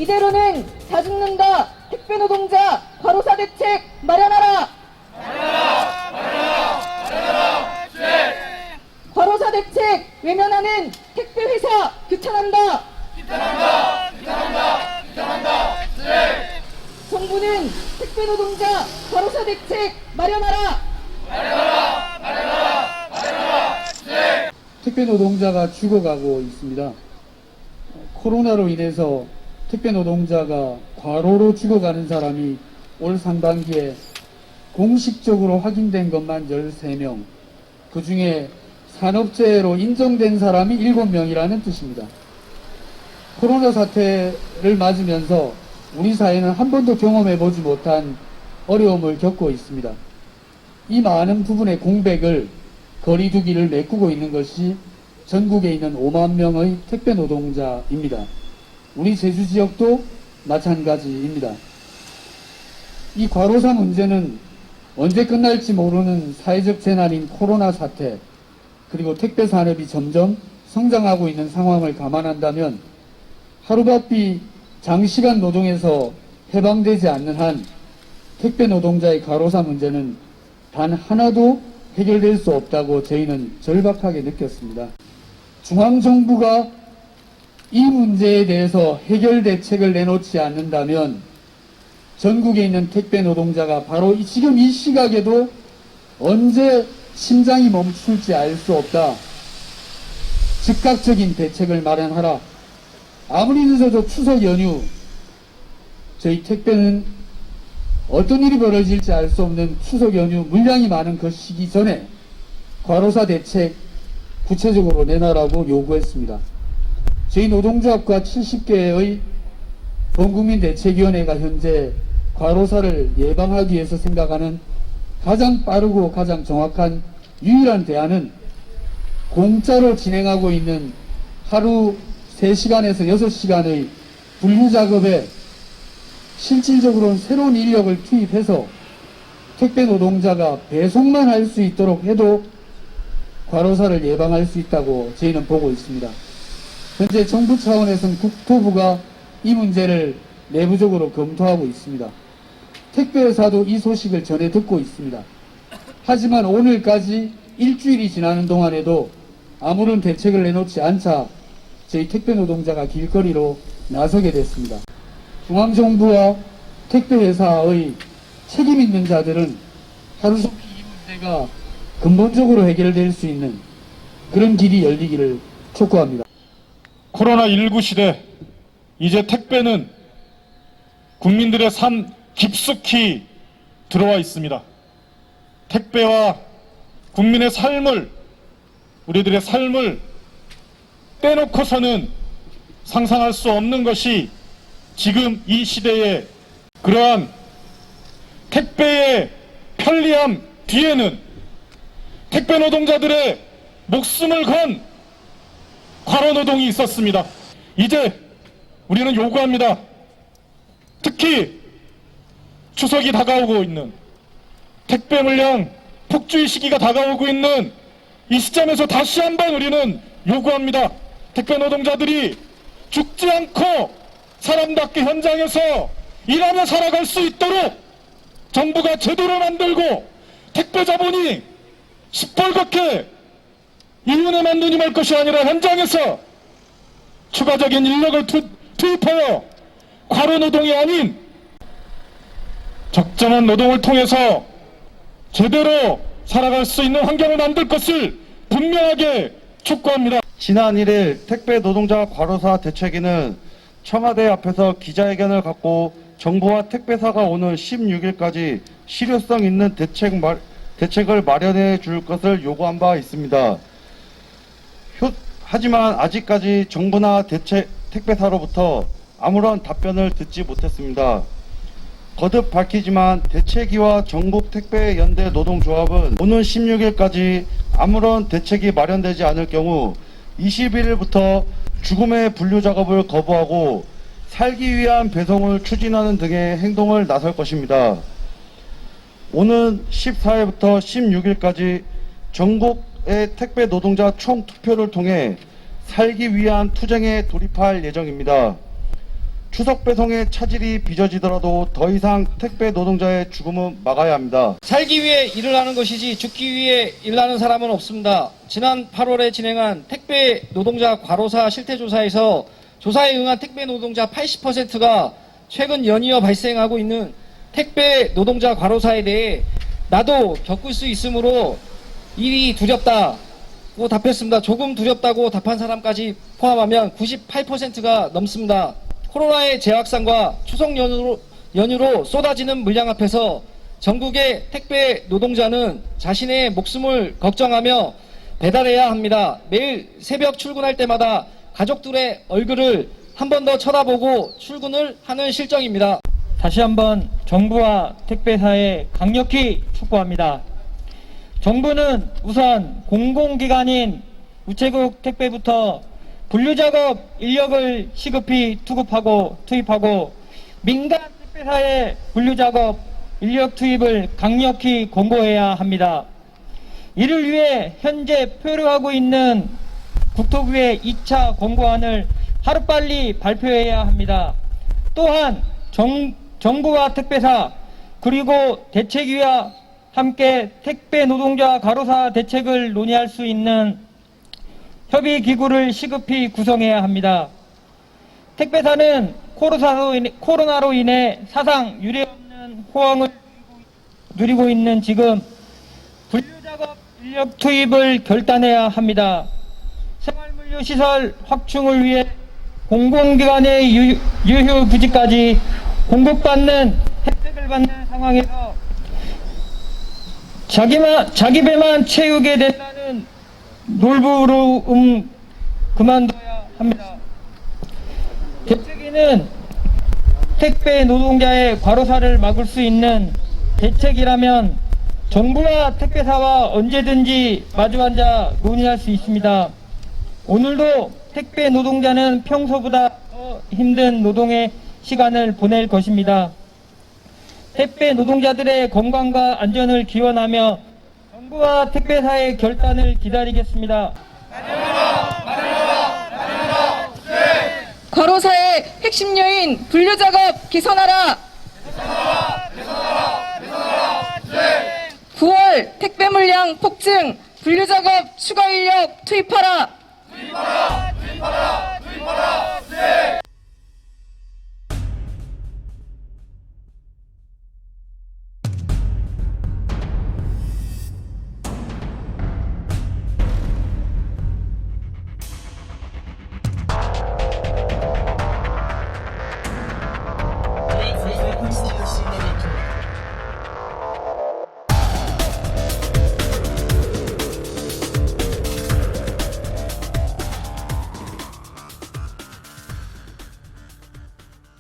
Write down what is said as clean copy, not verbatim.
이대로는 다 죽는다. 택배 노동자 과로사 대책 마련하라. 과로사 대책 외면하는 택배 회사 규탄한다. 정부는 택배 노동자 과로사 대책 마련하라. 택배 노동자가 죽어가고 있습니다. 코로나로 인해서 택배 노동자가 과로로 죽어가는 사람이 올 상반기에 공식적으로 확인된 것만 13명, 그 중에 산업재해로 인정된 사람이 7명이라는 뜻입니다. 코로나 사태를 맞으면서 우리 사회는 한 번도 경험해보지 못한 어려움을 겪고 있습니다. 이 많은 부분의 공백을 거리두기를 메꾸고 있는 것이 전국에 있는 5만 명의 택배 노동자입니다. 우리 제주 지역도 마찬가지입니다. 이 과로사 문제는 언제 끝날지 모르는 사회적 재난인 코로나 사태, 그리고 택배 산업이 점점 성장하고 있는 상황을 감안한다면 하루바삐 장시간 노동에서 해방되지 않는 한 택배 노동자의 과로사 문제는 단 하나도 해결될 수 없다고 저희는 절박하게 느꼈습니다. 중앙정부가 이 문제에 대해서 해결 대책을 내놓지 않는다면 전국에 있는 택배 노동자가 바로 지금 이 시각에도 언제 심장이 멈출지 알 수 없다. 즉각적인 대책을 마련하라. 아무리 늦어도 추석 연휴, 저희 택배는 어떤 일이 벌어질지 알 수 없는 추석 연휴 물량이 많은 그 시기 전에 과로사 대책 구체적으로 내놔라고 요구했습니다. 저희 노동조합과 70개의 범국민 대책위원회가 현재 과로사를 예방하기 위해서 생각하는 가장 빠르고 가장 정확한 유일한 대안은 공짜로 진행하고 있는 하루 3시간에서 6시간의 분류작업에 실질적으로는 새로운 인력을 투입해서 택배 노동자가 배송만 할 수 있도록 해도 과로사를 예방할 수 있다고 저희는 보고 있습니다. 현재 정부 차원에서는 국토부가 이 문제를 내부적으로 검토하고 있습니다. 택배회사도 이 소식을 전해 듣고 있습니다. 하지만 오늘까지 일주일이 지나는 동안에도 아무런 대책을 내놓지 않자 저희 택배 노동자가 길거리로 나서게 됐습니다. 중앙정부와 택배회사의 책임 있는 자들은 하루속히 이 문제가 근본적으로 해결될 수 있는 그런 길이 열리기를 촉구합니다. 코로나19 시대, 이제 택배는 국민들의 삶 깊숙이 들어와 있습니다. 택배와 국민의 삶을, 우리들의 삶을 빼놓고서는 상상할 수 없는 것이 지금 이 시대의 그러한 택배의 편리함 뒤에는 택배 노동자들의 목숨을 건 과로 노동이 있었습니다. 이제 우리는 요구합니다. 특히 추석이 다가오고 있는, 택배 물량 폭주의 시기가 다가오고 있는 이 시점에서 다시 한번 우리는 요구합니다. 택배 노동자들이 죽지 않고 사람답게 현장에서 일하며 살아갈 수 있도록 정부가 제도를 만들고 택배 자본이 시뻘겋게 이윤에만 눈이 멀 것이 아니라 현장에서 추가적인 인력을 투입하여 과로 노동이 아닌 적정한 노동을 통해서 제대로 살아갈 수 있는 환경을 만들 것을 분명하게 촉구합니다. 지난 1일 택배 노동자 과로사 대책위는 청와대 앞에서 기자회견을 갖고 정부와 택배사가 오는 16일까지 실효성 있는 대책을 마련해 줄 것을 요구한 바 있습니다. 하지만 아직까지 정부나 택배사로부터 아무런 답변을 듣지 못했습니다. 거듭 밝히지만 대책위와 전국택배연대 노동조합은 오는 16일까지 아무런 대책이 마련되지 않을 경우 21일부터 죽음의 분류 작업을 거부하고 살기 위한 배송을 추진하는 등의 행동을 나설 것입니다. 오는 14일부터 16일까지 전국의 택배 노동자 총투표를 통해 살기 위한 투쟁에 돌입할 예정입니다. 추석 배송의 차질이 빚어지더라도 더 이상 택배 노동자의 죽음은 막아야 합니다. 살기 위해 일을 하는 것이지 죽기 위해 일하는 사람은 없습니다. 지난 8월에 진행한 택배 노동자 과로사 실태조사에서 조사에 응한 택배 노동자 80%가 최근 연이어 발생하고 있는 택배 노동자 과로사에 대해 나도 겪을 수 있으므로 일이 두렵다고 답했습니다. 조금 두렵다고 답한 사람까지 포함하면 98%가 넘습니다. 코로나의 재확산과 추석 연휴로 쏟아지는 물량 앞에서 전국의 택배 노동자는 자신의 목숨을 걱정하며 배달해야 합니다. 매일 새벽 출근할 때마다 가족들의 얼굴을 한 번 더 쳐다보고 출근을 하는 실정입니다. 다시 한번 정부와 택배사에 강력히 촉구합니다. 정부는 우선 공공기관인 우체국 택배부터 분류작업 인력을 시급히 투입하고 민간 택배사의 분류작업 인력 투입을 강력히 권고해야 합니다. 이를 위해 현재 표류하고 있는 국토부의 2차 권고안을 하루빨리 발표해야 합니다. 또한 정부와 택배사 그리고 대책위와 함께 택배 노동자 과로사 대책을 논의할 수 있는 협의기구를 시급히 구성해야 합니다. 택배사는 코로나로 인해 사상 유례없는 호황을 누리고 있는 지금 분류작업 인력 투입을 결단해야 합니다. 생활물류 시설 확충을 위해 공공기관의 유휴부지까지 공급받는 혜택을 받는 상황에서 자기 배만 채우게 된다는 놀부로 그만둬야 합니다. 대책위는 택배 노동자의 과로사를 막을 수 있는 대책이라면 정부와 택배사와 언제든지 마주 앉아 논의할 수 있습니다. 오늘도 택배 노동자는 평소보다 더 힘든 노동의 시간을 보낼 것입니다. 택배 노동자들의 건강과 안전을 기원하며 정부와 택배사의 결단을 기다리겠습니다. 과로사의 핵심 요인 분류작업 개선하라. 9월 택배 물량 폭증, 분류작업 추가 인력 투입하라.